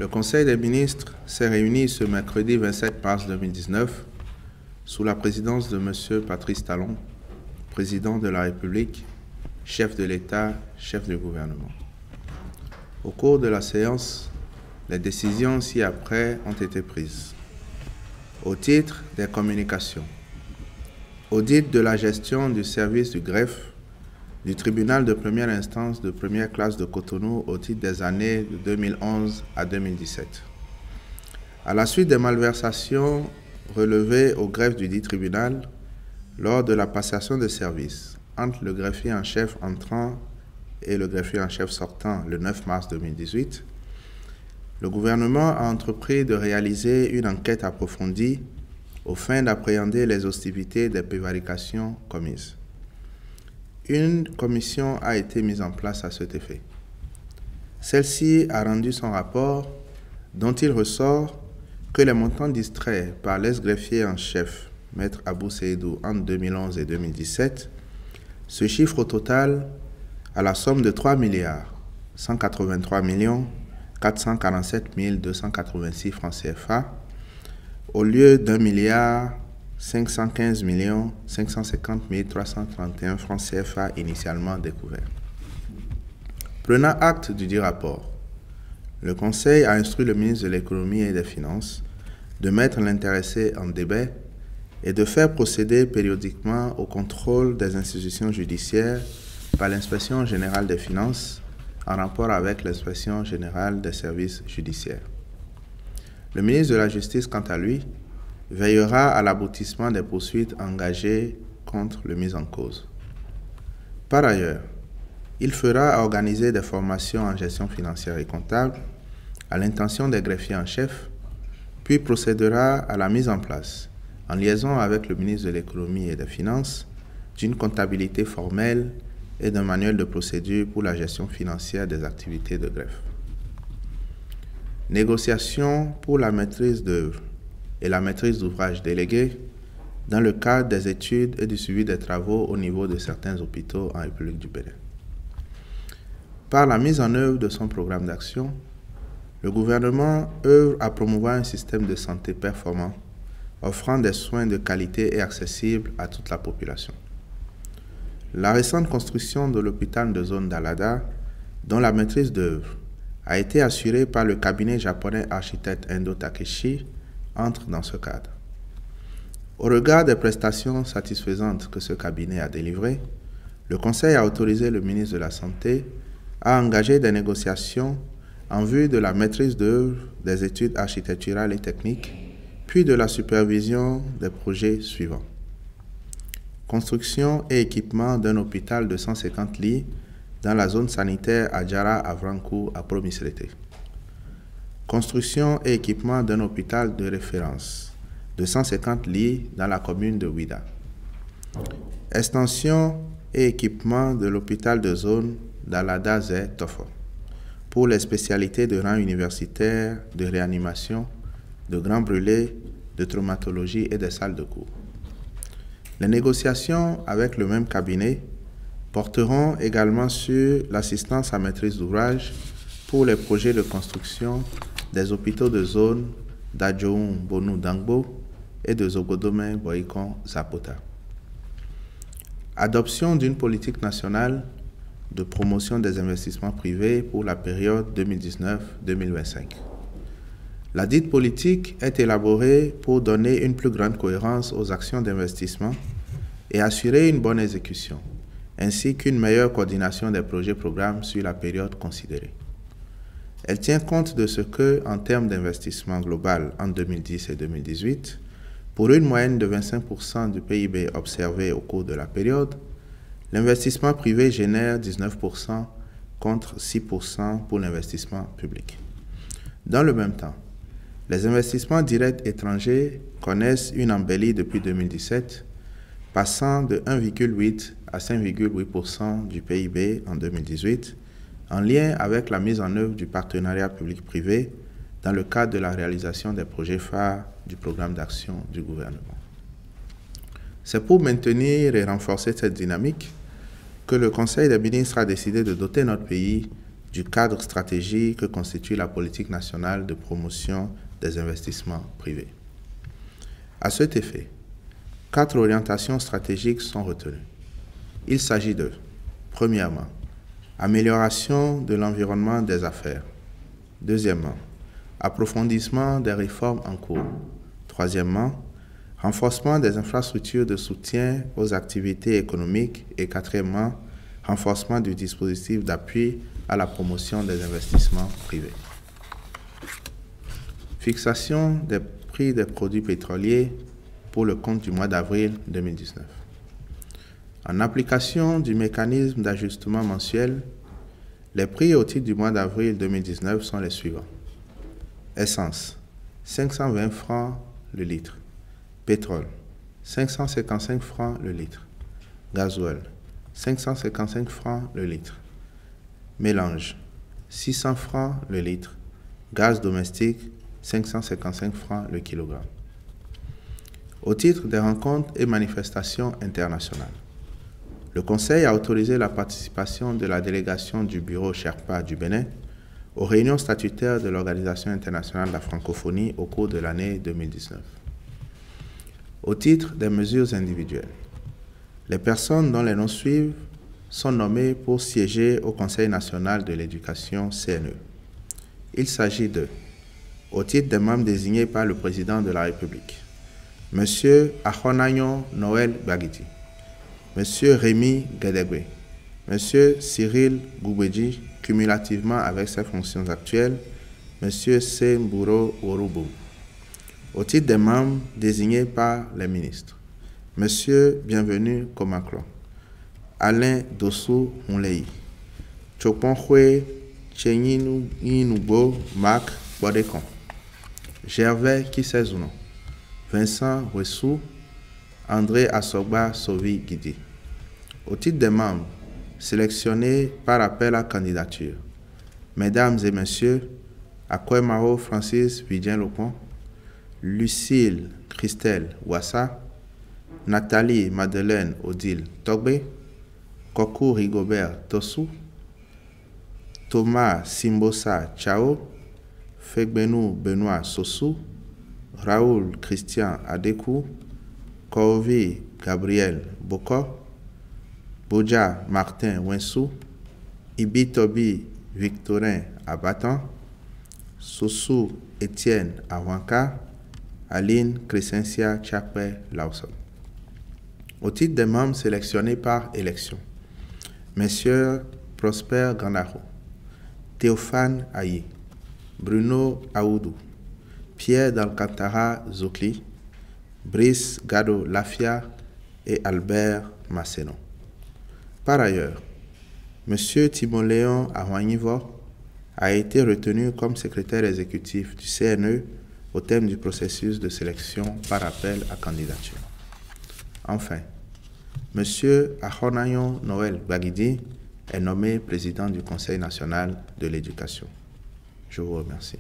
Le Conseil des ministres s'est réuni ce mercredi 27 mars 2019 sous la présidence de M. Patrice Talon, président de la République, chef de l'État, chef du gouvernement. Au cours de la séance, les décisions ci-après ont été prises. Au titre des communications, audit de la gestion du service du greffe du tribunal de première instance de première classe de Cotonou au titre des années de 2011 à 2017. À la suite des malversations relevées au greffe du dit tribunal, lors de la passation de service entre le greffier en chef entrant et le greffier en chef sortant le 9 mars 2018, le gouvernement a entrepris de réaliser une enquête approfondie aux fins d'appréhender les hostilités des prévarications commises. Une commission a été mise en place à cet effet. Celle-ci a rendu son rapport dont il ressort que les montants distraits par l'ex-greffier en chef, Maître Abou Seydou, entre 2011 et 2017, se chiffrent au total à la somme de 3 183 447 286 francs CFA, au lieu d'1 515 550 331 francs CFA initialement découverts. Prenant acte du dit rapport, le Conseil a instruit le ministre de l'Économie et des Finances de mettre l'intéressé en débet et de faire procéder périodiquement au contrôle des institutions judiciaires par l'Inspection générale des finances en rapport avec l'Inspection générale des services judiciaires. Le ministre de la Justice, quant à lui, veillera à l'aboutissement des poursuites engagées contre le mis en cause. Par ailleurs, il fera organiser des formations en gestion financière et comptable à l'intention des greffiers en chef, puis procédera à la mise en place, en liaison avec le ministre de l'Économie et des Finances, d'une comptabilité formelle et d'un manuel de procédure pour la gestion financière des activités de greffe. Négociations pour la maîtrise d'œuvre et la maîtrise d'ouvrage déléguée dans le cadre des études et du suivi des travaux au niveau de certains hôpitaux en République du Bénin. Par la mise en œuvre de son programme d'action, le gouvernement œuvre à promouvoir un système de santé performant, offrant des soins de qualité et accessibles à toute la population. La récente construction de l'hôpital de zone d'Alada, dont la maîtrise d'œuvre a été assurée par le cabinet japonais architecte Endo Takeshi, entre dans ce cadre. Au regard des prestations satisfaisantes que ce cabinet a délivrées, le Conseil a autorisé le ministre de la Santé à engager des négociations en vue de la maîtrise d'œuvre des études architecturales et techniques, puis de la supervision des projets suivants. Construction et équipement d'un hôpital de 150 lits dans la zone sanitaire Adjara Avrankou à Promisrete. Construction et équipement d'un hôpital de référence de 150 lits dans la commune de Ouida. Extension et équipement de l'hôpital de zone d'Alada-Zé Tofo pour les spécialités de rang universitaire, de réanimation, de grands brûlés, de traumatologie et des salles de cours. Les négociations avec le même cabinet porteront également sur l'assistance à maîtrise d'ouvrage pour les projets de construction des hôpitaux de zone d'Adjoum Bonou Dangbo et de Zogodome Boikon Zapota. Adoption d'une politique nationale de promotion des investissements privés pour la période 2019-2025. La dite politique est élaborée pour donner une plus grande cohérence aux actions d'investissement et assurer une bonne exécution, ainsi qu'une meilleure coordination des projets-programmes sur la période considérée. Elle tient compte de ce que, en termes d'investissement global en 2010 et 2018, pour une moyenne de 25% du PIB observé au cours de la période, l'investissement privé génère 19% contre 6% pour l'investissement public. Dans le même temps, les investissements directs étrangers connaissent une embellie depuis 2017, passant de 1,8 à 5,8% du PIB en 2018, en lien avec la mise en œuvre du partenariat public-privé dans le cadre de la réalisation des projets phares du programme d'action du gouvernement. C'est pour maintenir et renforcer cette dynamique que le Conseil des ministres a décidé de doter notre pays du cadre stratégique que constitue la politique nationale de promotion des investissements privés. À cet effet, 4 orientations stratégiques sont retenues. Il s'agit de, premièrement, amélioration de l'environnement des affaires. Deuxièmement, approfondissement des réformes en cours. Troisièmement, renforcement des infrastructures de soutien aux activités économiques. Et quatrièmement, renforcement du dispositif d'appui à la promotion des investissements privés. Fixation des prix des produits pétroliers pour le compte du mois d'avril 2019. En application du mécanisme d'ajustement mensuel, les prix au titre du mois d'avril 2019 sont les suivants. Essence, 520 francs le litre. Pétrole, 555 francs le litre. Gasoil, 555 francs le litre. Mélange, 600 francs le litre. Gaz domestique, 555 francs le kilogramme. Au titre des rencontres et manifestations internationales, le Conseil a autorisé la participation de la délégation du Bureau Sherpa du Bénin aux réunions statutaires de l'Organisation internationale de la francophonie au cours de l'année 2019. Au titre des mesures individuelles, les personnes dont les noms suivent sont nommées pour siéger au Conseil national de l'éducation CNE. Il s'agit de, au titre des membres désignés par le président de la République, M. Ahonayon Noël Bagidi, M. Rémi Guédégué, M. Cyril Goubedji, cumulativement avec ses fonctions actuelles, M. Semburo Orubu. Au titre des membres désignés par les ministres, M. Bienvenu Komaklo, Alain Dossou Moulei, Choponhwe Chenyinoubo Marc Bodekon, Gervais Kisezouno, Vincent Wessou, André Asogba Sovi Guidi. Au titre des membres sélectionnés par appel à candidature, Mesdames et Messieurs, Akwemao Francis Vidien-Lopon, Lucille Christelle Ouassa, Nathalie Madeleine Odile Togbe, Kokou Rigobert Tossou, Thomas Simbosa Chao, Fegbenou Benoît Sossou, Raoul Christian Adekou, Corvi Gabriel Boko, Boja Martin Wensou, Ibitobi Victorin Abatan, Sossou Étienne Awanka, Aline Crescencia Chakwe Lawson. Au titre des membres sélectionnés par élection, Messieurs Prosper Gandaro, Théophane Ayi, Bruno Aoudou, Pierre d'Alcantara Zokli, Brice Gado Lafia et Albert Massénon. Par ailleurs, M. Timoléon Ahouanivo a été retenu comme secrétaire exécutif du CNE au terme du processus de sélection par appel à candidature. Enfin, M. Ahonayon Noël Bagidi est nommé président du Conseil national de l'éducation. Je vous remercie.